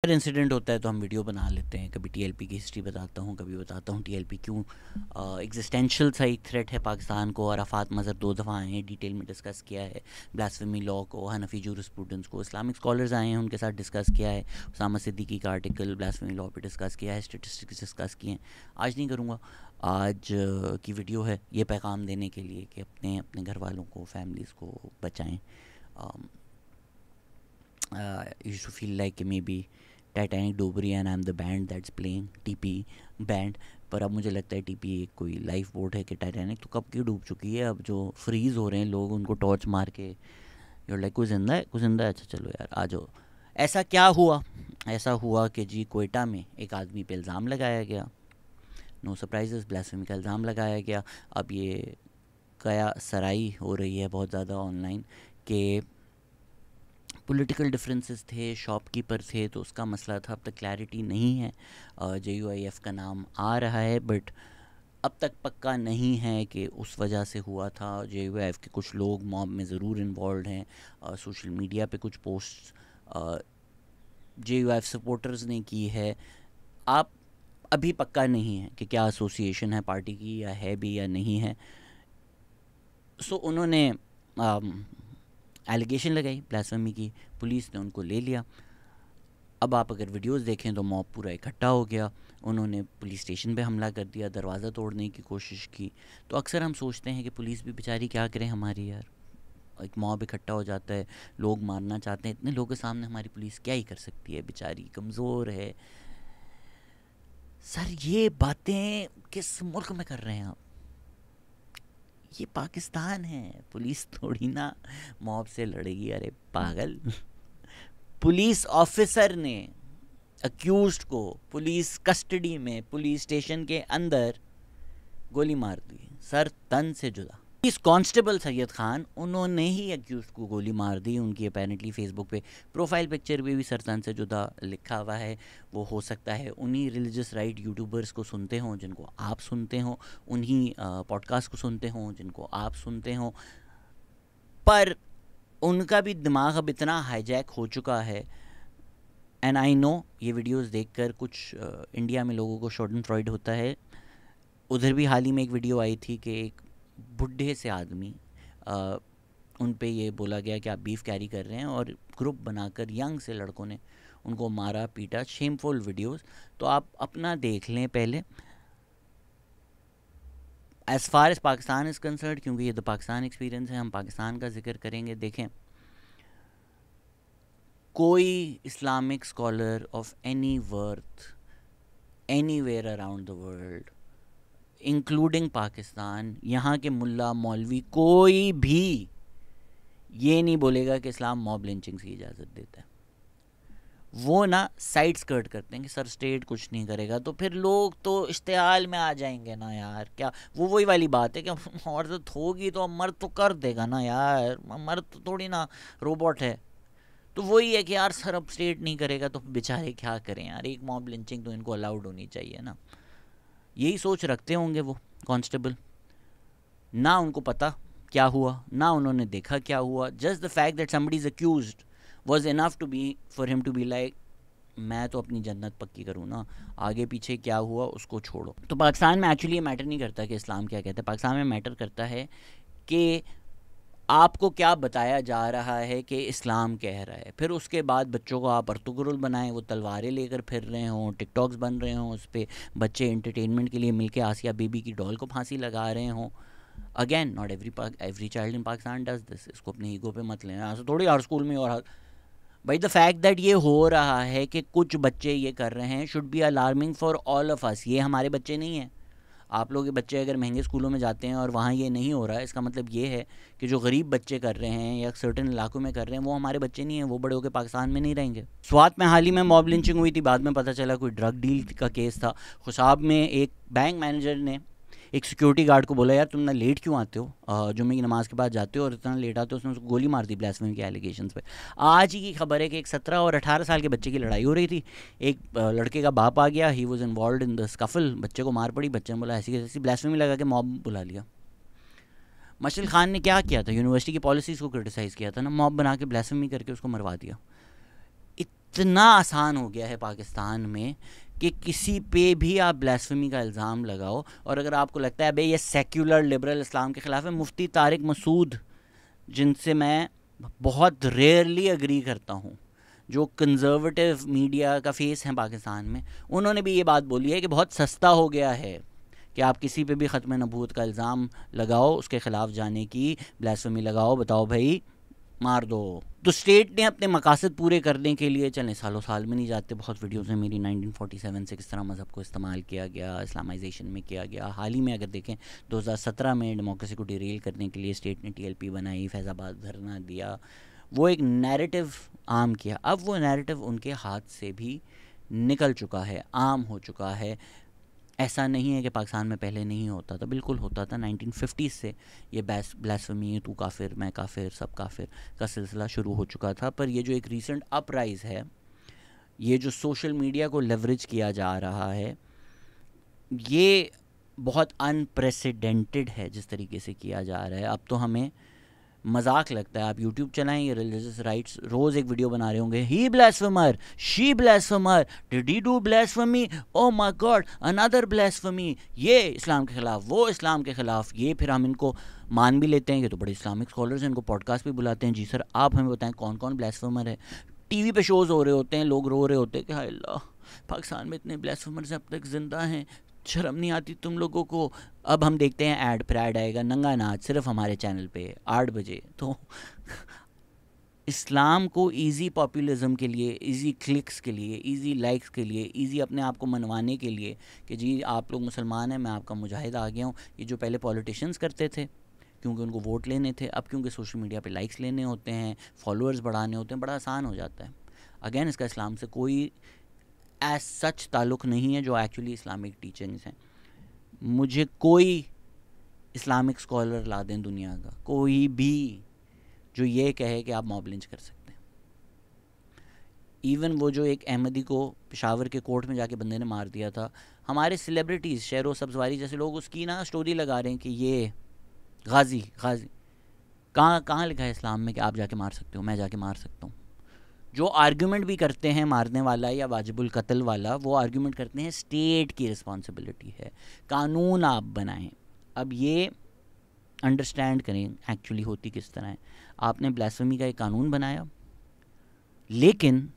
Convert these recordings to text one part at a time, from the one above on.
पर इंसिडेंट होता है तो हम वीडियो बना लेते हैं, कभी टीएलपी की हिस्ट्री बताता हूँ, कभी बताता हूँ टीएलपी क्यों एग्जिस्टेंशियल सा एक थ्रेट है पाकिस्तान को। अराफात मज़हर 2 दफ़ा आए हैं, डिटेल में डिस्कस किया है। ब्लास्फेमी लॉ को, हनफी जूरिस्प्रूडेंस को, इस्लामिक स्कॉलर्स आए हैं, उनके साथ डिस्कस किया है। उसामा सिद्दीकी का आर्टिकल ब्लास्फेमी लॉ पे डिस्कस किया है, स्टेटिस्टिक्स डिस्कस किए हैं। आज नहीं करूँगा। आज की वीडियो है ये पैगाम देने के लिए कि अपने घर वालों को, फैमिलीज़ को बचाएँ। used to feel like maybe Titanic डूब रही है and I am the band that's playing TP band, पर अब मुझे लगता है टीपी एक कोई लाइफ बोट है कि टाइटैनिक तो कब की डूब चुकी है। अब जो फ्रीज़ हो रहे हैं लोग, उनको टॉर्च मार के यूर लाइक कोई ज़िंदा है, कोई ज़िंदा है, अच्छा चलो यार आ जाओ। ऐसा क्या हुआ? ऐसा हुआ कि जी कोयटा में एक आदमी पे इल्ज़ाम लगाया गया, नो सरप्राइजेस, ब्लास्फेमी का इल्ज़ाम लगाया गया। अब ये कया सराई हो रही है बहुत ज़्यादा ऑनलाइन कि पॉलिटिकल डिफरेंसेस थे, शॉपकीपर थे, तो उसका मसला था। अब तक क्लैरिटी नहीं है। JUIF का नाम आ रहा है बट अब तक पक्का नहीं है कि उस वजह से हुआ था। JUIF के कुछ लोग मॉब में ज़रूर इन्वॉल्व हैं। सोशल मीडिया पे कुछ पोस्ट JUIF सपोर्टर्स ने की है। आप अभी पक्का नहीं है कि क्या एसोसिएशन है पार्टी की या है भी या नहीं है। सो उन्होंने एलिगेशन लगाई ब्लास्फेमी की, पुलिस ने उनको ले लिया। अब आप अगर वीडियोस देखें तो मॉब पूरा इकट्ठा हो गया, उन्होंने पुलिस स्टेशन पे हमला कर दिया, दरवाज़ा तोड़ने की कोशिश की। तो अक्सर हम सोचते हैं कि पुलिस भी बेचारी क्या करे हमारी यार। एक मॉब इकट्ठा हो जाता है, लोग मारना चाहते हैं, इतने लोगों के सामने हमारी पुलिस क्या ही कर सकती है, बेचारी कमज़ोर है। सर ये बातें किस मुल्क में कर रहे हैं आप? ये पाकिस्तान है, पुलिस थोड़ी ना मॉब से लड़ेगी। अरे पागल। पुलिस ऑफिसर ने अक्यूज्ड को पुलिस कस्टडी में, पुलिस स्टेशन के अंदर गोली मार दी, सर तन से जुदा। पुलिस कांस्टेबल सैयद खान, उन्होंने ही अक्यूज्ड को गोली मार दी। उनकी अपेरेंटली फेसबुक पे प्रोफाइल पिक्चर पे भी सर तन से जुदा लिखा हुआ है। वो हो सकता है उन्हीं रिलीजियस राइट यूट्यूबर्स को सुनते हों जिनको आप सुनते हो, उन्हीं पॉडकास्ट को सुनते हों जिनको आप सुनते हो, पर उनका भी दिमाग अब इतना हाईजैक हो चुका है। एंड आई नो ये वीडियोस देखकर कुछ इंडिया में लोगों को शॉर्टन फ्रॉइड होता है। उधर भी हाल ही में एक वीडियो आई थी कि एक बुढ़े से आदमी, उन पे ये बोला गया कि आप बीफ कैरी कर रहे हैं, और ग्रुप बनाकर यंग से लड़कों ने उनको मारा पीटा। शेमफुल वीडियोस, तो आप अपना देख लें पहले। As far as Pakistan is concerned, क्योंकि ये तो पाकिस्तान एक्सपीरियंस है, हम पाकिस्तान का जिक्र करेंगे। देखें, कोई Islamic scholar of any worth anywhere around the world including Pakistan, यहाँ के मुल्ला मौलवी कोई भी ये नहीं बोलेगा कि इस्लाम मॉब लिंचिंग्स की इजाज़त देता है। वो ना साइड स्कर्ट करते हैं कि सर स्टेट कुछ नहीं करेगा, तो फिर लोग तो इश्तिहाल में आ जाएंगे ना यार। क्या वो वही वाली बात है कि औरत होगी तो मर्द तो कर देगा ना यार, मर्द तो थोड़ी ना रोबोट है। तो वही है कि यार सर अब स्टेट नहीं करेगा तो बेचारे क्या करें यार, एक मॉब लिंचिंग तो इनको अलाउड होनी चाहिए ना। यही सोच रखते होंगे वो कांस्टेबल। ना उनको पता क्या हुआ, ना उन्होंने देखा क्या हुआ। Just the fact that somebody is accused was enough to be for him to be like मैं तो अपनी जन्नत पक्की करूँ ना, आगे पीछे क्या हुआ उसको छोड़ो। तो पाकिस्तान में एक्चुअली ये मैटर नहीं करता कि इस्लाम क्या कहता है, पाकिस्तान में मैटर करता है कि आपको क्या बताया जा रहा है कि इस्लाम कह रहा है। फिर उसके बाद बच्चों को आप अर्तुगरुल बनाएं, वो तलवारें लेकर फिर रहे हों, टिकटॉक्स बन रहे हों, उस पर बच्चे एंटरटेनमेंट के लिए मिलके आसिया बीबी की डॉल को फांसी लगा रहे हों। Again not every child in Pakistan does this, इसको अपने ईगो पे मत लेना, ऐसा थोड़ी हर स्कूल में। और भाई द फैक्ट दैट ये हो रहा है कि कुछ बच्चे ये कर रहे हैं should be alarming for all of us. ये हमारे बच्चे नहीं हैं। आप लोग के बच्चे अगर महंगे स्कूलों में जाते हैं और वहाँ ये नहीं हो रहा है, इसका मतलब ये है कि जो गरीब बच्चे कर रहे हैं या सर्टेन इलाकों में कर रहे हैं वो हमारे बच्चे नहीं हैं, वो बड़े होकर पाकिस्तान में नहीं रहेंगे। स्वात में हाल ही में मॉब लिंचिंग हुई थी, बाद में पता चला कोई ड्रग डील का केस था। खुशाब में एक बैंक मैनेजर ने एक सिक्योरिटी गार्ड को बोला यार तुम ना लेट क्यों आते हो, जुम्मे की नमाज़ के बाद जाते हो और इतना लेट आते हो। उसने उसको गोली मार दी ब्लास्फेमी के एलिगेशंस पे। आज ही की खबर है कि एक 17 और 18 साल के बच्चे की लड़ाई हो रही थी। एक लड़के का बाप आ गया, he was involve in the scuffle, बच्चे को मार पड़ी। बच्चे ने बोला ऐसी ऐसी ब्लास्फेमी लगा के मॉब बुला लिया। मशल खान ने क्या किया था, यूनिवर्सिटी की पॉलिसीज़ को क्रिटिसाइज़ किया था ना, मॉब बना के ब्लास्फेमी करके उसको मरवा दिया। इतना आसान हो गया है पाकिस्तान में कि किसी पे भी आप ब्लास्फेमी का इल्ज़ाम लगाओ, और अगर आपको लगता है अबे ये सेक्युलर लिबरल इस्लाम के ख़िलाफ़ है, मुफ्ती तारिक मसूद, जिनसे मैं बहुत रेयरली एग्री करता हूँ, जो कंजर्वेटिव मीडिया का फेस है पाकिस्तान में, उन्होंने भी ये बात बोली है कि बहुत सस्ता हो गया है कि आप किसी पे भी ख़त्म नबूवत का इल्ज़ाम लगाओ, उसके ख़िलाफ़ जाने की ब्लास्फेमी लगाओ, बताओ भाई मार दो। तो स्टेट ने अपने मकासद पूरे करने के लिए, चलें सालों साल में नहीं जाते, बहुत वीडियोस हैं मेरी 1947 से किस तरह मज़हब को इस्तेमाल किया गया, इस्लामाइजेशन में किया गया। हाल ही में अगर देखें 2017 में डेमोक्रेसी को डिरेल करने के लिए स्टेट ने TLP बनाई, फैज़ाबाद धरना दिया, वो एक नैरेटिव आम किया। अब वो नैरेटिव उनके हाथ से भी निकल चुका है, आम हो चुका है। ऐसा नहीं है कि पाकिस्तान में पहले नहीं होता था, बिल्कुल होता था। 1950 से ये ब्लास्फेमी, तू काफिर मैं काफिर सब काफिर का सिलसिला शुरू हो चुका था। पर ये जो एक रीसेंट अपराइज है, ये जो सोशल मीडिया को लेवरेज किया जा रहा है, ये बहुत अनप्रेसिडेंटेड है जिस तरीके से किया जा रहा है। अब तो हमें मजाक लगता है। आप यूट्यूब चलाएं, ये रिलीजियस राइट्स रोज़ एक वीडियो बना रहे होंगे, he blasphemer, she blasphemer, did he do blasphemy, oh my god another blasphemy, ये इस्लाम के ख़िलाफ़, वो इस्लाम के ख़िलाफ़। ये फिर हम इनको मान भी लेते हैं कि तो बड़े इस्लामिक स्कॉलर्स हैं, इनको पॉडकास्ट पे बुलाते हैं, जी सर आप हमें बताएं कौन कौन ब्लास्फेमर है। टीवी पे शोज़ हो रहे होते हैं, लोग रो रहे होते हैं कि हाय अल्लाह पाकिस्तान में इतने ब्लास्फेमर्स अब तक ज़िंदा हैं, शर्म नहीं आती तुम लोगों को। अब हम देखते हैं ऐड पर ऐड आएगा, नंगा नाच सिर्फ हमारे चैनल पे 8 बजे। तो इस्लाम को इजी पॉपुलिज्म के लिए, इजी क्लिक्स के लिए, इजी लाइक्स के लिए, इजी अपने आप को मनवाने के लिए कि जी आप लोग मुसलमान हैं, मैं आपका मुजाहिद आ गया हूँ, ये जो पहले पॉलिटिशियंस करते थे क्योंकि उनको वोट लेने थे, अब क्योंकि सोशल मीडिया पे लाइक्स लेने होते हैं, फॉलोअर्स बढ़ाने होते हैं, बड़ा आसान हो जाता है। अगेन इसका इस्लाम से कोई एज सच ताल्लुक़ नहीं है जो एक्चुअली इस्लामिक टीचिंग्स हैं। मुझे कोई इस्लामिक स्कॉलर ला दें दुनिया का, कोई भी, जो ये कहे कि आप मॉब लिंच कर सकते हैं। इवन वो जो एक अहमदी को पेशावर के कोर्ट में जाके बंदे ने मार दिया था, हमारे सेलिब्रिटीज़ शेरो सब्जवारी जैसे लोग उसकी ना स्टोरी लगा रहे हैं कि ये गाजी गाजी। कहाँ लिखा है इस्लाम में कि आप जाके मार सकते हो, मैं जाके मार सकता हूँ? जो आर्ग्यूमेंट भी करते हैं मारने वाला या वाजिबुल कत्ल वाला, वो आर्ग्यूमेंट करते हैं स्टेट की रिस्पॉन्सिबिलिटी है, कानून आप बनाएं। अब ये अंडरस्टैंड करें एक्चुअली होती किस तरह है। आपने ब्लास्फेमी का एक कानून बनाया, लेकिन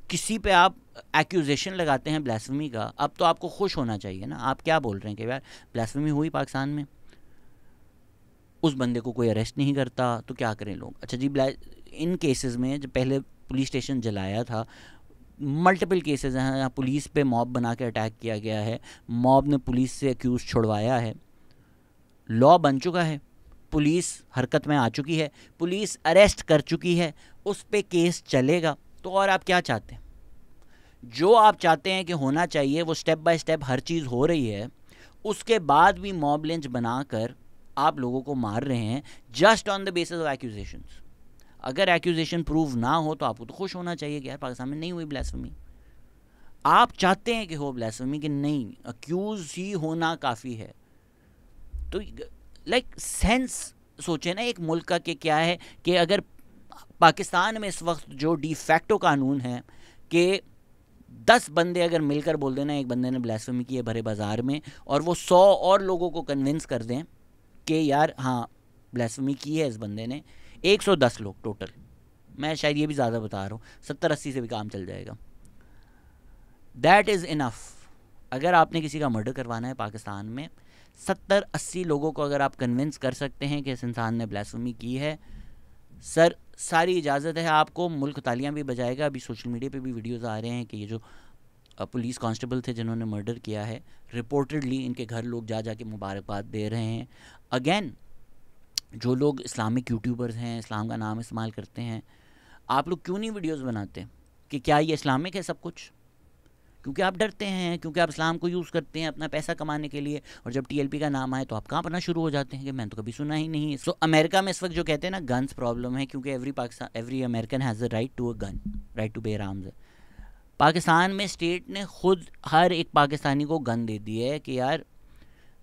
किसी पे आप एक्यूजेशन लगाते हैं ब्लास्फेमी का, अब तो आपको खुश होना चाहिए ना। आप क्या बोल रहे हैं कि यार ब्लास्फेमी हुई पाकिस्तान में, उस बंदे को कोई अरेस्ट नहीं करता, तो क्या करें लोग? अच्छा जी, इन केसेस में जब पहले पुलिस स्टेशन जलाया था, मल्टीपल केसेस हैं यहाँ पुलिस पे मॉब बना के अटैक किया गया है, मॉब ने पुलिस से एक्यूज छुड़वाया है, लॉ बन चुका है, पुलिस हरकत में आ चुकी है, पुलिस अरेस्ट कर चुकी है, उस पे केस चलेगा। तो और आप क्या चाहते हैं? जो आप चाहते हैं कि होना चाहिए वो स्टेप बाय स्टेप हर चीज़ हो रही है, उसके बाद भी मॉब लिंच बनाकर आप लोगों को मार रहे हैं just on the basis of accusations. अगर एक्यूजेशन प्रूव ना हो तो आपको तो खुश होना चाहिए कि यार पाकिस्तान में नहीं हुई ब्लास्फेमी। आप चाहते हैं कि हो ब्लास्फेमी, कि नहीं अक्यूज ही होना काफ़ी है। तो लाइक सेंस सोचे ना एक मुल्क का कि क्या है कि अगर पाकिस्तान में इस वक्त जो डिफैक्टो कानून है कि 10 बंदे अगर मिलकर बोल देना एक बंदे ने ब्लास्फेमी की है भरे बाजार में, और वो 100 और लोगों को कन्विंस कर दें कि यार हाँ ब्लास्फेमी की है इस बंदे ने, 110 लोग टोटल, मैं शायद ये भी ज़्यादा बता रहा हूँ, 70-80 से भी काम चल जाएगा। That is enough. अगर आपने किसी का मर्डर करवाना है पाकिस्तान में, 70-80 लोगों को अगर आप कन्विंस कर सकते हैं कि इस इंसान ने ब्लास्फेमी की है, सर सारी इजाज़त है आपको, मुल्क तालियां भी बजाएगा। अभी सोशल मीडिया पे भी वीडियोस आ रहे हैं कि ये जो पुलिस कांस्टेबल थे जिन्होंने मर्डर किया है, रिपोर्टेडली इनके घर लोग जा के मुबारकबाद दे रहे हैं। अगेन जो लोग इस्लामिक यूट्यूबर्स हैं, इस्लाम का नाम इस्तेमाल करते हैं, आप लोग क्यों नहीं वीडियोस बनाते कि क्या ये इस्लामिक है सब कुछ? क्योंकि आप डरते हैं, क्योंकि आप इस्लाम को यूज़ करते हैं अपना पैसा कमाने के लिए, और जब TLP का नाम आए तो आप कांपना शुरू हो जाते हैं कि मैंने तो कभी सुना ही नहीं। सो अमेरिका में इस वक्त जो कहते हैं ना गन्स प्रॉब्लम है, क्योंकि every American has the right to a gun, right to bear arms. Pakistan में स्टेट ने खुद हर एक पाकिस्तानी को गन दे दी है कि यार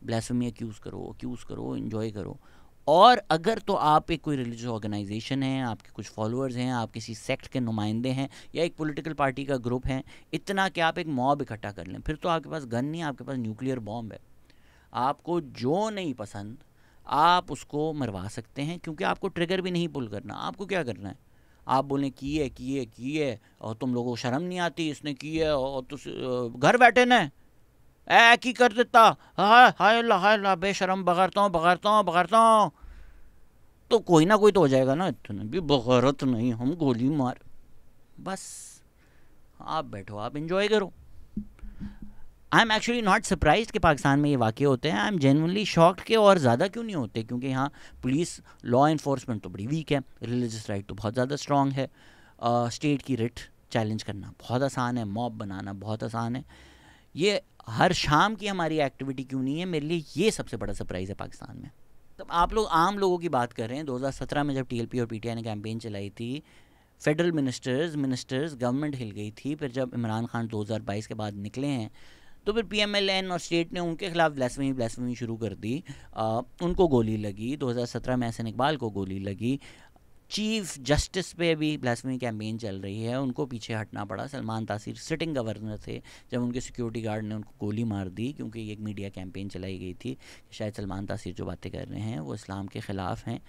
ब्लास्फेमी एक्यूज़ करो, इन्जॉय करो। और अगर तो आप एक कोई रिलीजियस ऑर्गेनाइजेशन है, आपके कुछ फॉलोअर्स हैं, आप किसी सेक्ट के नुमाइंदे हैं या एक पॉलिटिकल पार्टी का ग्रुप है, इतना कि आप एक मॉब इकट्ठा कर लें, फिर तो आपके पास गन नहीं, आपके पास न्यूक्लियर बॉम्ब है। आपको जो नहीं पसंद आप उसको मरवा सकते हैं, क्योंकि आपको ट्रिगर भी नहीं पुल करना। आपको क्या करना है, आप बोलें की है और तुम लोगों को शर्म नहीं आती, इसने की है और तुम घर बैठे न ए की कर देता, हाय अल्लाह बेशरम, बगैरता हूँ, तो कोई ना कोई तो हो जाएगा ना, इतने भी बगैरत नहीं, हम गोली मार। बस आप बैठो, आप इंजॉय करो। I am actually not surprise कि पाकिस्तान में ये वाक़े होते हैं। आई एम जेन्युइनली शॉक्ड के और ज़्यादा क्यों नहीं होते, क्योंकि यहाँ पुलिस लॉ इन्फोर्समेंट तो बड़ी वीक है, रिलीजियस राइट तो बहुत ज़्यादा स्ट्रॉन्ग है, स्टेट की रिट चैलेंज करना बहुत आसान है, मॉब बनाना बहुत आसान है। ये हर शाम की हमारी एक्टिविटी क्यों नहीं है, मेरे लिए ये सबसे बड़ा सरप्राइज़ है पाकिस्तान में। तब आप लोग आम लोगों की बात कर रहे हैं। 2017 में जब टीएलपी और पीटीआई ने कैंपेन चलाई थी, फेडरल मिनिस्टर्स गवर्नमेंट हिल गई थी। फिर जब इमरान खान 2022 के बाद निकले हैं, तो फिर पीएमएलएन और स्टेट ने उनके खिलाफ ब्लास्फेमी शुरू कर दी। उनको गोली लगी, 2017 में एहसन इकबाल को गोली लगी। चीफ जस्टिस पे अभी ब्लास्फेमी कैंपेन चल रही है, उनको पीछे हटना पड़ा। सलमान तासीर सिटिंग गवर्नर थे जब उनके सिक्योरिटी गार्ड ने उनको गोली मार दी, क्योंकि एक मीडिया कैंपेन चलाई गई थी कि शायद सलमान तासीर जो बातें कर रहे हैं वो इस्लाम के ख़िलाफ़ हैं।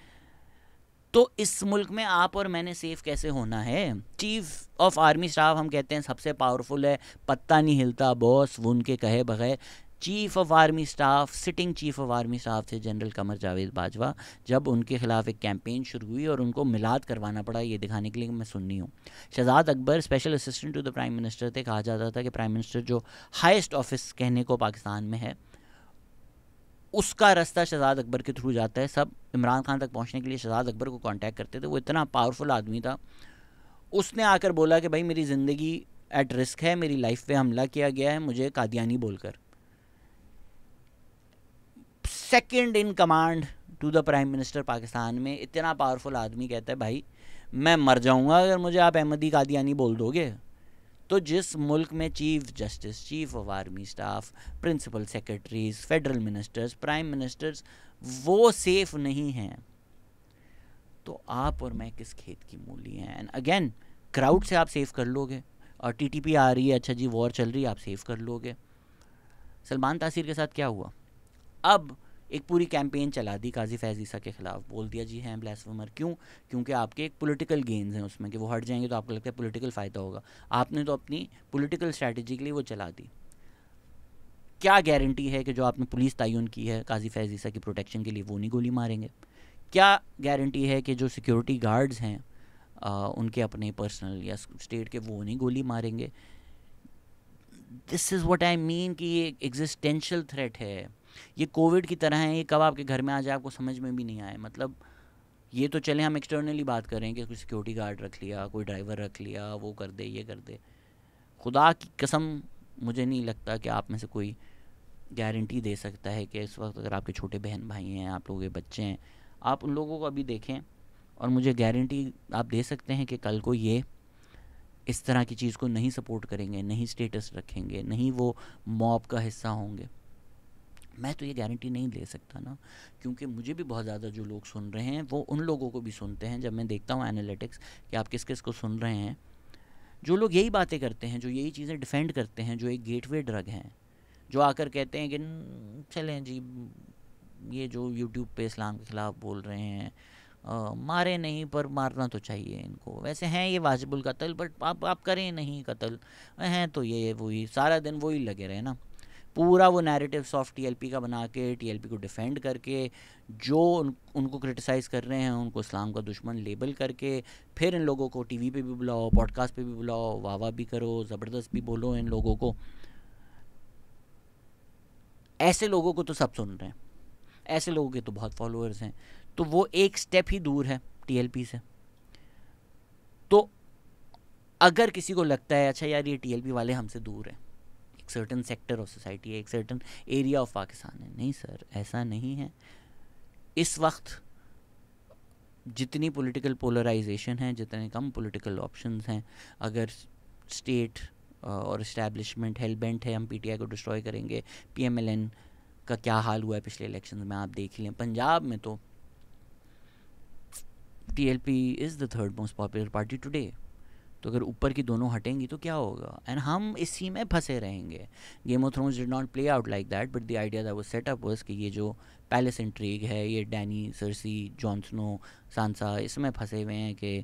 तो इस मुल्क में आप और मैंने सेफ़ कैसे होना है? चीफ ऑफ आर्मी स्टाफ हम कहते हैं सबसे पावरफुल है, पत्ता नहीं हिलता बॉस, वो उनके कहे बगैर। Chief of army staff, sitting chief of army staff थे जनरल कमर जावेद बाजवा, जब उनके खिलाफ एक कैंपेन शुरू हुई और उनको मिलाद करवाना पड़ा ये दिखाने के लिए कि मैं सुन्नी हूँ। Shahzad Akbar special assistant to the prime minister थे। कहा जाता था कि प्राइम मिनिस्टर जो हाईएस्ट ऑफिस कहने को पाकिस्तान में है, उसका रास्ता शहजाद अकबर के थ्रू जाता है। सब इमरान खान तक पहुंचने के लिए शहजाद अकबर को कांटेक्ट करते थे। वो इतना पावरफुल आदमी था, उसने आकर बोला कि भाई मेरी ज़िंदगी एट रिस्क है, मेरी लाइफ पे हमला किया गया है, मुझे कादियानी बोलकर। Second in command to the prime minister Pakistan में इतना पावरफुल आदमी कहता है भाई मैं मर जाऊंगा अगर मुझे आप अहमदी कादियानी बोल दोगे। तो जिस मुल्क में chief justice, chief of army staff, principal secretaries, federal ministers, prime ministers वो सेफ नहीं हैं, तो आप और मैं किस खेत की मूली हैं? एंड अगेन क्राउड से आप सेव कर लोगे, और टीटीपी आ रही है, अच्छा जी वॉर चल रही है, आप सेव कर लोगे। सलमान तासीर के साथ क्या हुआ? अब एक पूरी कैंपेन चला दी काजी फैज़ ईसा के ख़िलाफ़, बोल दिया जी हैं ब्लास्फेमर। क्यों? क्योंकि आपके एक पॉलिटिकल गेन्स हैं उसमें कि वो हट जाएंगे तो आपको लगता है पॉलिटिकल फ़ायदा होगा। आपने तो अपनी पॉलिटिकल स्ट्रैटेजी के लिए वो चला दी। क्या गारंटी है कि जो आपने पुलिस तयन की है काजी फैज़ ईसा की प्रोटेक्शन के लिए वो नहीं गोली मारेंगे? क्या गारंटी है कि जो सिक्योरिटी गार्ड्स हैं उनके अपने पर्सनल या स्टेट के, वो नहीं गोली मारेंगे? This is what I mean कि ये एग्जिस्टेंशियल थ्रेट है। ये कोविड की तरह है, ये कब आपके घर में आ जाए आपको समझ में भी नहीं आए। मतलब ये तो चले हम एक्सटर्नली बात कर रहे हैं कि कोई सिक्योरिटी गार्ड रख लिया, कोई ड्राइवर रख लिया, वो कर दे ये कर दे। खुदा की कसम मुझे नहीं लगता कि आप में से कोई गारंटी दे सकता है कि इस वक्त अगर आपके छोटे बहन भाई हैं, आप लोगों के बच्चे हैं, आप उन लोगों को अभी देखें और मुझे गारंटी आप दे सकते हैं कि कल को ये इस तरह की चीज़ को नहीं सपोर्ट करेंगे, नहीं स्टेटस रखेंगे, नहीं वो मॉब का हिस्सा होंगे? मैं तो ये गारंटी नहीं दे सकता ना, क्योंकि मुझे भी बहुत ज़्यादा जो लोग सुन रहे हैं वो उन लोगों को भी सुनते हैं। जब मैं देखता हूँ एनालिटिक्स कि आप किस किस को सुन रहे हैं, जो लोग यही बातें करते हैं, जो यही चीज़ें डिफेंड करते हैं, जो एक गेटवे ड्रग हैं, जो आकर कहते हैं कि चलें जी ये जो यूट्यूब पे इस्लाम के ख़िलाफ़ बोल रहे हैं, मारे नहीं पर मारना तो चाहिए इनको, वैसे हैं ये वाजिबुल कत्ल बट आप करें नहीं कत्ल, हैं तो ये वही सारा दिन वही लगे रहे ना। पूरा वो नैरेटिव सॉफ्ट टीएलपी का बना के, टीएलपी को डिफेंड करके, जो उनको क्रिटिसाइज़ कर रहे हैं उनको इस्लाम का दुश्मन लेबल करके, फिर इन लोगों को टीवी पे भी बुलाओ, पॉडकास्ट पे भी बुलाओ, वाह वाह भी करो, ज़बरदस्त भी बोलो इन लोगों को। ऐसे लोगों को तो सब सुन रहे हैं, ऐसे लोगों के तो बहुत फॉलोअर्स हैं, तो वो एक स्टेप ही दूर है टीएलपी से। तो अगर किसी को लगता है अच्छा यार ये टीएलपी वाले हमसे दूर हैं, एक सर्टन सेक्टर ऑफ सोसाइटी है, एक सर्टन एरिया ऑफ पाकिस्तान है, नहीं सर ऐसा नहीं है। इस वक्त जितनी पॉलिटिकल पोलराइजेशन है, जितने कम पॉलिटिकल ऑप्शंस हैं, अगर स्टेट और इस्टेब्लिशमेंट हेल बेंट है हम पीटीआई को डिस्ट्रॉय करेंगे, पीएमएलएन का क्या हाल हुआ है पिछले इलेक्शन में आप देख लें। पंजाब में तो TLP is the third most popular party today. तो अगर ऊपर की दोनों हटेंगी तो क्या होगा, एंड हम इसी में फंसे रहेंगे। Game of thrones did not play out like that, but the idea that was set up was कि ये जो पैलेस इंट्रीग है, ये डैनी, सर्सी, जॉन स्नो, सांसा, इसमें फंसे हुए हैं कि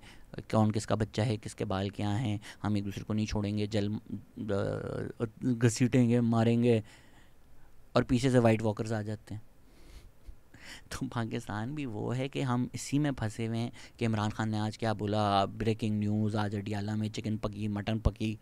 कौन किसका बच्चा है, किसके बाल क्या हैं, हम एक दूसरे को नहीं छोड़ेंगे, जल घसीटेंगे, मारेंगे, और पीछे से वाइट वॉकर्स आ जाते हैं। तो पाकिस्तान भी वो है कि हम इसी में फंसे हुए हैं कि इमरान खान ने आज क्या बोला, ब्रेकिंग न्यूज़, आज अडियाला में चिकन पकी, मटन पकी,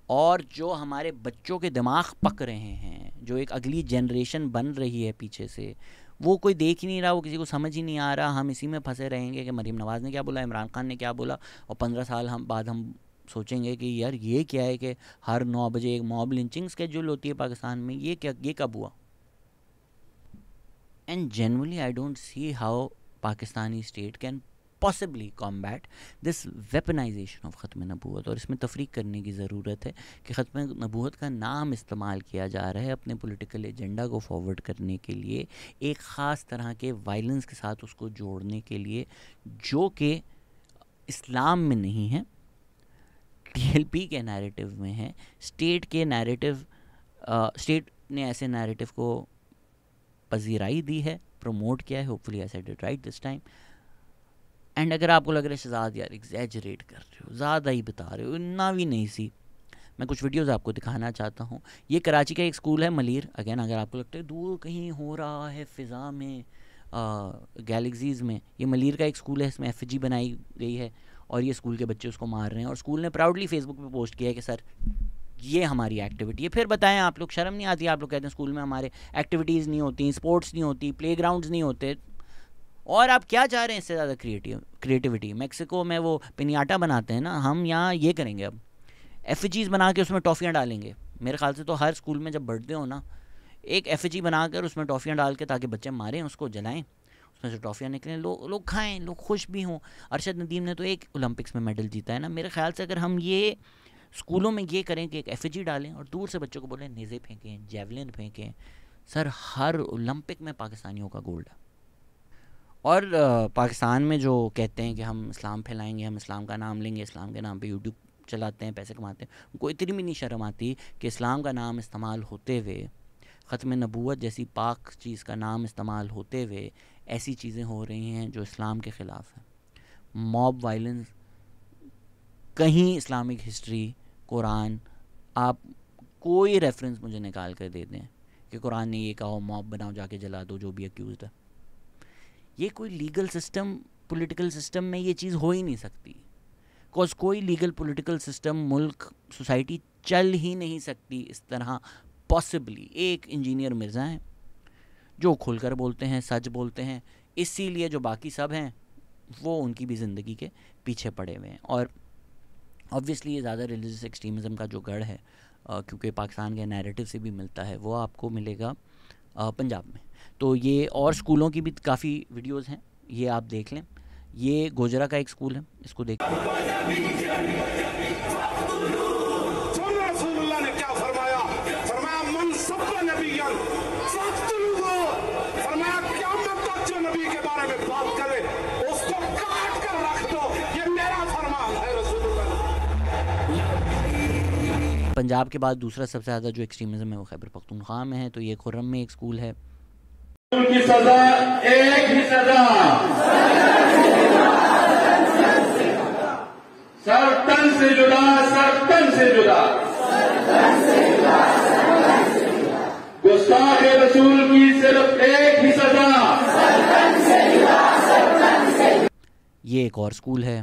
और जो हमारे बच्चों के दिमाग पक रहे हैं, जो एक अगली जनरेशन बन रही है पीछे से, वो कोई देख ही नहीं रहा, वो किसी को समझ ही नहीं आ रहा। हम इसी में फंसे रहेंगे कि मरीम नवाज़ ने क्या बोला, इमरान खान ने क्या बोला, और 15 साल हम बाद हम सोचेंगे कि यार ये क्या है कि हर 9 बजे एक मॉब लिंचिंग स्केड्यूल होती है पाकिस्तान में, ये क्या, ये कब हुआ? And generally I don't see how Pakistani state can possibly combat this weaponization of ख़त्म नबूवत। और इसमें तफरीक करने की ज़रूरत है कि ख़त्म नबूवत का नाम इस्तेमाल किया जा रहा है अपने पॉलिटिकल एजेंडा को फॉरवर्ड करने के लिए, एक ख़ास तरह के वायलेंस के साथ उसको जोड़ने के लिए, जो कि इस्लाम में नहीं है, TLP के नैरेटिव में है। स्टेट के नैरेटिव, स्टेट ने ऐसे नैरेटिव को पजीराई दी है, प्रमोट किया है। Hopefully I said it right this time. And अगर आपको लग रहा है शहजाद यार एग्जैजरेट कर रहे हो, ज़्यादा ही बता रहे हो, इतना भी नहीं सी, मैं कुछ वीडियोस आपको दिखाना चाहता हूँ। ये कराची का एक स्कूल है मलीर। अगेन अगर आपको लगता है दूर कहीं हो रहा है फ़िज़ा में, गैलेक्सीज़ में, ये मलीर का एक स्कूल है, इसमें एफजी बनाई गई है और ये स्कूल के बच्चे उसको मार रहे हैं। और स्कूल ने प्राउडली फेसबुक पे पोस्ट किया है कि सर ये हमारी एक्टिविटी है। फिर बताएं आप लोग, शर्म नहीं आती? आप लोग कहते हैं स्कूल में हमारे एक्टिविटीज़ नहीं होती, स्पोर्ट्स नहीं होती, प्लेग्राउंड्स नहीं होते, और आप क्या चाह रहे हैं इससे ज़्यादा क्रिएटिविटी? मैक्सिको में वो पिनियाटा बनाते हैं ना, हम यहाँ ये करेंगे, अब एफजीज़ बना के उसमें टॉफ़ियाँ डालेंगे। मेरे ख्याल से तो हर स्कूल में जब बर्थडे हो ना, एक एफजी बनाकर उसमें टॉफ़ियाँ डाल के, ताकि बच्चे मारें उसको, जलाएँ, उसमें से टॉफ़ियाँ निकलें, लोग खाएँ, लोग खुश भी हों। अरशद नदीम ने तो एक ओलंपिक्स में मेडल जीता है ना। मेरे ख्याल से अगर हम ये स्कूलों में ये करें कि एक एफजी डालें और दूर से बच्चों को बोलें नेज़े फेंकें, जेवलिन फेंकें, सर हर ओलंपिक में पाकिस्तानियों का गोल्ड है। और पाकिस्तान में जो कहते हैं कि हम इस्लाम फैलाएंगे, हम इस्लाम का नाम लेंगे, इस्लाम के नाम पे यूट्यूब चलाते हैं, पैसे कमाते हैं, उनको इतनी भी नहीं शर्म आती कि इस्लाम का नाम इस्तेमाल होते हुए, ख़त्म नबूवत जैसी पाक चीज़ का नाम इस्तेमाल होते हुए ऐसी चीज़ें हो रही हैं जो इस्लाम के ख़िलाफ़ है। मॉब वायलेंस, कहीं इस्लामिक हिस्ट्री, कुरान, आप कोई रेफरेंस मुझे निकाल कर दे दें कि कुरान ने ये कहा मॉब बनाओ, जाके जला दो जो भी अक्यूज़ड है। ये कोई लीगल सिस्टम, पॉलिटिकल सिस्टम में ये चीज़ हो ही नहीं सकती। बिकॉज कोई लीगल पॉलिटिकल सिस्टम, मुल्क, सोसाइटी चल ही नहीं सकती इस तरह पॉसिबली। एक इंजीनियर मिर्ज़ा हैं जो खुलकर बोलते हैं, सच बोलते हैं, इसीलिए जो बाकी सब हैं वो उनकी भी ज़िंदगी के पीछे पड़े हुए हैं। और ऑब्वियसली ये ज़्यादा रिलीजियस एक्सट्रीमिज़म का जो गढ़ है, क्योंकि पाकिस्तान के नैरेटिव से भी मिलता है, वो आपको मिलेगा पंजाब में। तो ये और स्कूलों की भी काफ़ी वीडियोस हैं, ये आप देख लें। ये गोजरा का एक स्कूल है, इसको देख। पंजाब के बाद दूसरा सबसे ज़्यादा जो एक्सट्रीमिज़म है वो खैबर पख्तूनख्वा में है। तो ये खुर्रम में एक स्कूल है। की सजा एक ही सजा, सर तन से जुदा, सर तन से जुदा, गुस्ताख रसूल की सिर्फ एक ही सजा। ये एक और स्कूल है।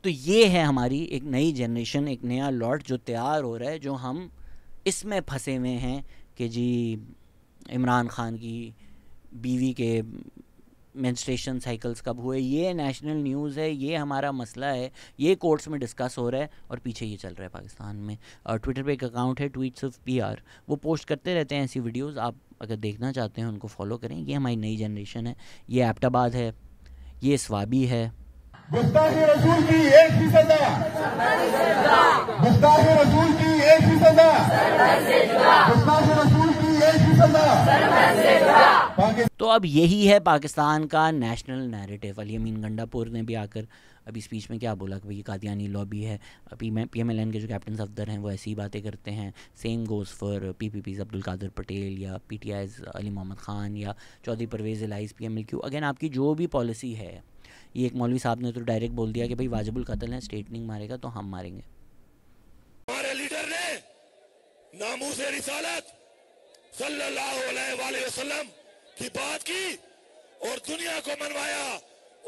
तो ये है हमारी एक नई जनरेशन, एक नया लॉट जो तैयार हो रहा है, जो हम इसमें फंसे हुए हैं कि जी इमरान खान की बीवी के मेंस्ट्रुएशन साइकिल्स कब हुए, ये नेशनल न्यूज़ है, ये हमारा मसला है, ये कोर्ट्स में डिस्कस हो रहा है, और पीछे ये चल रहा है पाकिस्तान में। और ट्विटर पे एक अकाउंट है ट्वीट्स ऑफ पीआर, वो पोस्ट करते रहते हैं ऐसी वीडियोस, आप अगर देखना चाहते हैं उनको फॉलो करें। ये हमारी नई जनरेशन है, ये एबटाबाद है, ये स्वाबी है। गुस्ताखी रसूल की एक ही सजा, गुस्ताखी रसूल की एक ही सजा, गुस्ताखी रसूल की एक ही सजा। तो अब यही है पाकिस्तान का नेशनल नैरेटिव। अली अमीन गंडापुर ने भी आकर अभी स्पीच में क्या बोला कि भाई कादियानी लॉबी है। अभी PMLN के जो कैप्टन सफदर हैं वो ऐसी बातें करते हैं। Same goes for PPPs Abdul Qadir Patel या PTIs अली मोहम्मद ख़ान या चौधरी परवेज़ इलाइज़ PMLQ। अगेन आपकी जो भी पॉलिसी है, ये एक मौलवी साहब ने तो डायरेक्ट बोल दिया कि भाई वाजिबुल कत्ल है, स्टेट नहीं मारेगा तो हम मारेंगे। हमारे लीडर ने नामूस रिसालत सल्लल्लाहु अलैहि वसल्लम की बात की और दुनिया को मनवाया,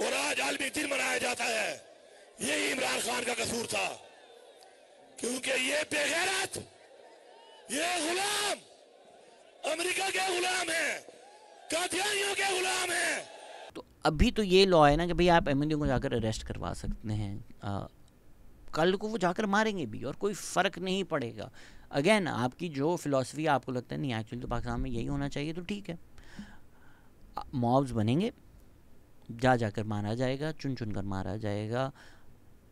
और आज आलमी दिन मनाया जाता है। यही इमरान खान का कसूर था, क्योंकि ये बेगैरत, ये गुलाम अमेरिका के गुलाम है, कादियानियों के गुलाम है। तो अभी तो ये लॉ है ना कि भाई आप अहमदियों को जाकर अरेस्ट करवा सकते हैं, कल को वो जाकर मारेंगे भी और कोई फ़र्क नहीं पड़ेगा। अगेन आपकी जो फिलॉसफी आपको लगता है नहीं एक्चुअली तो पाकिस्तान में यही होना चाहिए, तो ठीक है, मॉब्स बनेंगे, जाकर मारा जाएगा, चुन चुन कर मारा जाएगा।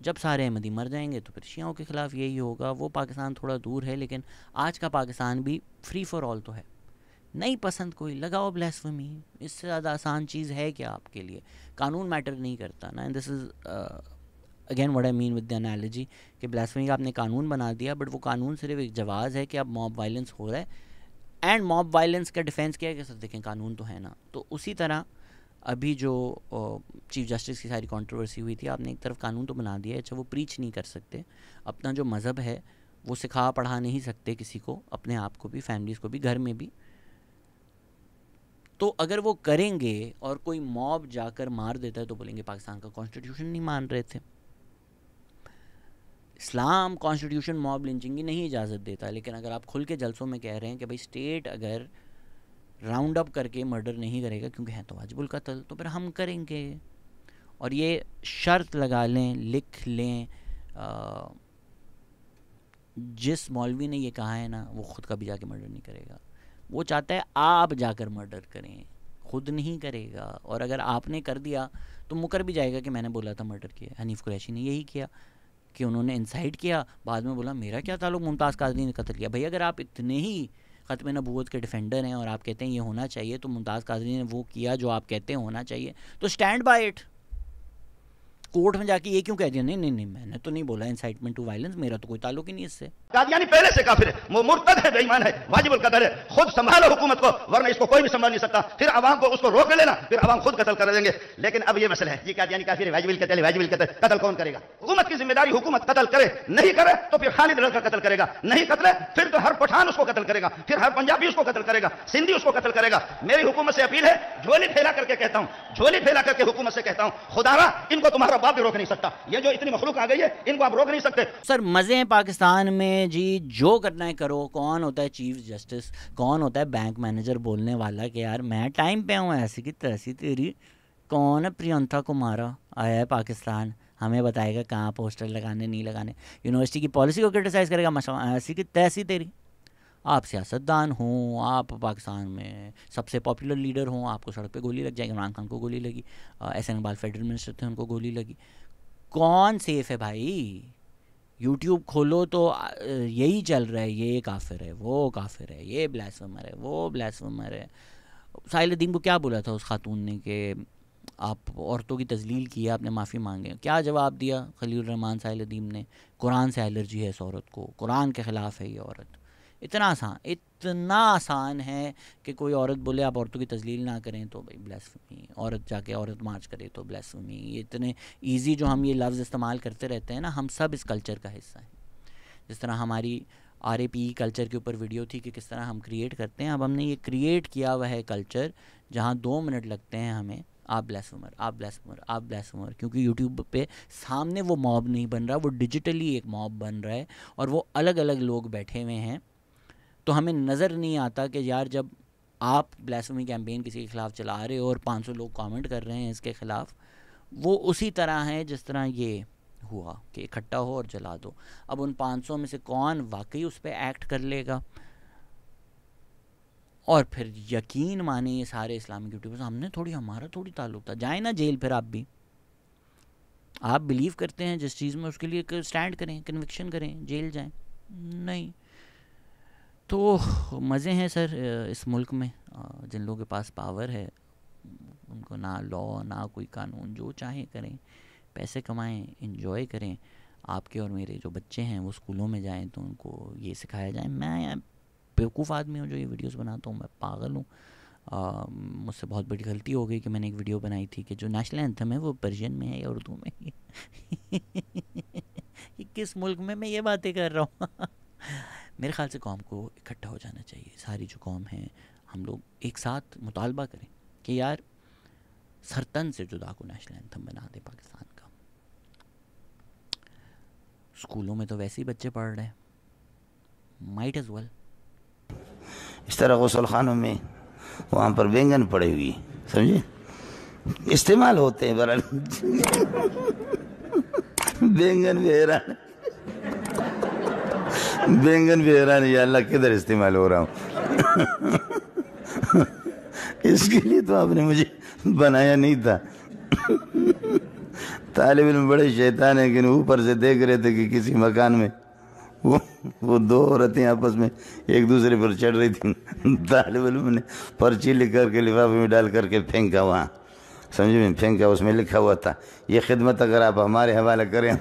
जब सारे अहमदी मर जाएंगे तो फिर शियाओं के ख़िलाफ़ यही होगा। वो पाकिस्तान थोड़ा दूर है, लेकिन आज का पाकिस्तान भी फ्री फॉर ऑल तो है। नहीं पसंद कोई, लगाओ ब्लास्फेमी, इससे ज़्यादा आसान चीज़ है क्या आपके लिए? कानून मैटर नहीं करता ना। And this is again what I mean with the analogy कि ब्लास्फेमी का आपने कानून बना दिया, बट वो कानून सिर्फ एक जवाज़ है कि अब मॉब वायलेंस हो रहा है, एंड मॉब वायलेंस का डिफेंस क्या है कि सर देखें कानून तो है ना। तो उसी तरह अभी जो चीफ जस्टिस की सारी कंट्रोवर्सी हुई थी, आपने एक तरफ कानून तो बना दिया है, अच्छा वो प्रीच नहीं कर सकते, अपना जो मज़हब है वो सिखा पढ़ा नहीं सकते किसी को, अपने आप को भी, फैमिलीज़ को भी, घर में भी। तो अगर वो करेंगे और कोई मॉब जाकर मार देता है तो बोलेंगे पाकिस्तान का कॉन्स्टिट्यूशन नहीं मान रहे थे। इस्लाम कॉन्स्टिट्यूशन मॉब लिंचिंग की नहीं इजाज़त देता, लेकिन अगर आप खुल के जलसों में कह रहे हैं कि भाई स्टेट अगर राउंड अप करके मर्डर नहीं करेगा क्योंकि है तो वाजिबुल कत्ल, तो फिर हम करेंगे। और ये शर्त लगा लें, लिख लें, जिस मौलवी ने ये कहा है ना वो ख़ुद कभी जाके मर्डर नहीं करेगा, वो चाहता है आप जाकर मर्डर करें, खुद नहीं करेगा। और अगर आपने कर दिया तो मुकर भी जाएगा कि मैंने बोला था मर्डर किया। हनीफ कुरैशी ने यही किया कि उन्होंने इंसाइट किया, बाद में बोला मेरा क्या ताल्लुक, मुमताज़ कादरी ने कत्ल किया। भाई अगर आप इतने ही ख़त्म नबूवत के डिफेंडर हैं और आप कहते हैं ये होना चाहिए, तो मुमताज़ कादरी ने वो किया जो आप कहते हैं होना चाहिए, तो स्टैंड बाय इट। कोर्ट में जाके ये क्यों कह दिया नहीं नहीं नहीं मैंने तो नहीं बोला इंसाइटमेंट टू वायलेंस, मेरा तो कोई ताल्लुक ही नहीं इससे। कादियानी पहले से काफिर है, वो मुर्तद है, बेईमान है, वाजिबुल कत्ल है। खुद संभालो हुकूमत को, वरना इसको कोई भी संभाल नहीं सकता। फिर आवाम को उसको रोक लेना, फिर आवाम खुद कत्ल कर देंगे। लेकिन अब ये मसला है, ये कादियानी काफिर है, वाजिबुल कत्ल है, वाजिबुल कत्ल, कत्ल कौन करेगा? हुकूमत की जिम्मेदारी, हुकूमत कत्ल करे, नहीं करे तो फिर खालिद लड़का कत्ल करेगा, नहीं कत्ल फिर तो हर पठान उसको कत्ल करेगा, फिर हर पंजाबी उसको कत्ल करेगा, सिंधी उसको कत्ल करेगा। मेरी हुकूमत से अपील है, झोली फैला करके कहता हूं, झोली फैला करके हुकूमत से कहता हूं, खुदारा इनको तुम्हारा बाप भी रोक नहीं सकता। ये जो इतनी मखलूक आ गई है, इनको आप रोक नहीं सकते। सर मज़े हैं पाकिस्तान में जी, जो करना है करो। कौन होता है चीफ जस्टिस, कौन होता है बैंक मैनेजर बोलने वाला कि यार मैं टाइम पे हूँ, ऐसी की तैसी तेरी। कौन है प्रियंका कुमारा आया है पाकिस्तान, हमें बताएगा कहाँ पोस्टर लगाने नहीं लगाने, यूनिवर्सिटी की पॉलिसी को क्रिटिसाइज़ करेगा, माशाल्लाह ऐसी की तैसी तेरी। आप सियासतदान हों, आप पाकिस्तान में सबसे पॉपुलर लीडर हों, आपको सड़क पे गोली लग जाएगी। इमरान खान को गोली लगी, SN इकबाल फेडरल मिनिस्टर थे, उनको गोली लगी। कौन सेफ है भाई? यूट्यूब खोलो तो यही चल रहा है, ये काफिर है, वो काफिर है, ये ब्लास्फेमर है, वो ब्लास्फेमर है। साहिल अदीम को क्या बोला था उस खातून ने कि आप औरतों की तजलील की है, आपने माफ़ी मांगे, क्या जवाब दिया खलील रहमान साहिल अदीम ने? कुरान से एलर्जी है इस औरत को, कुरान के ख़िलाफ़ है ये औरत। इतना आसान है कि कोई औरत बोले आप औरतों की तजलील ना करें तो भाई ब्लास्फेमी, औरत जाके औरत मार्च करे तो ब्लास्फेमी। ये इतने इजी जो हम ये लफ्ज़ इस्तेमाल करते रहते हैं ना, हम सब इस कल्चर का हिस्सा हैं। जिस तरह हमारी RAPE कल्चर के ऊपर वीडियो थी कि किस तरह हम क्रिएट करते हैं, अब हमने ये क्रिएट किया हुआ है कल्चर जहाँ 2 मिनट लगते हैं हमें, आप ब्लास्फेमर, आप ब्लास्फेमर, आप ब्लास्फेमर, क्योंकि यूट्यूब पे सामने वो मॉब नहीं बन रहा, वो डिजिटली एक मॉब बन रहा है और वो अलग अलग लोग बैठे हुए हैं। तो हमें नज़र नहीं आता कि यार जब आप ब्लास्फेमी कैंपेन किसी के ख़िलाफ़ चला रहे हो और 500 लोग कमेंट कर रहे हैं इसके ख़िलाफ़, वो उसी तरह है जिस तरह ये हुआ कि इकट्ठा हो और जला दो। अब उन 500 में से कौन वाकई उस पर एक्ट कर लेगा, और फिर यकीन माने ये सारे इस्लामिक यूट्यूबर्स, हमारा थोड़ी ताल्लुक था। जाए ना जेल, फिर आप बिलीव करते हैं जिस चीज़ में उसके लिए स्टैंड करें, कन्विक्शन करें, जेल जाएं। नहीं तो मज़े हैं सर इस मुल्क में। जिन लोगों के पास पावर है उनको ना लॉ ना कोई कानून, जो चाहें करें, पैसे कमाएं, इंजॉय करें। आपके और मेरे जो बच्चे हैं वो स्कूलों में जाएं तो उनको ये सिखाया जाए। मैं बेवकूफ़ आदमी हूँ जो ये वीडियोस बनाता हूँ, मैं पागल हूँ। मुझसे बहुत बड़ी गलती हो गई कि मैंने एक वीडियो बनाई थी कि जो नेशनल एंथम है वो पर्शियन में है या उर्दू में। ये किस मुल्क में मैं ये बातें कर रहा हूँ। मेरे ख़्याल से कौम को इकट्ठा हो जाना चाहिए। सारी जो कौम है, हम लोग एक साथ मुतालबा करें कि यार सरतन से जुदा को नेशनल एंथम बना दे पाकिस्तान का। स्कूलों में तो वैसे ही बच्चे पढ़ रहे हैं, माइट एज वेल। इस तरह गुसल खानों में वहाँ पर बैंगन पड़े हुई, समझे, इस्तेमाल होते हैं। बरल बैंगन भी हैरान है, अल्लाह किधर इस्तेमाल हो रहा हूँ। इसके लिए तो आपने मुझे बनाया नहीं था। तालिब इल्म बड़े शैतान है, लेकिन ऊपर से देख रहे थे कि किसी मकान में वो दो औरतें आपस में एक दूसरे पर चढ़ रही थी। तालिब इल्म ने पर्ची लिख करके लिफाफे में डाल करके फेंका, वहाँ समझे में फेंका, उसमें लिखा हुआ था ये खिदमत अगर आप हमारे हवाले करें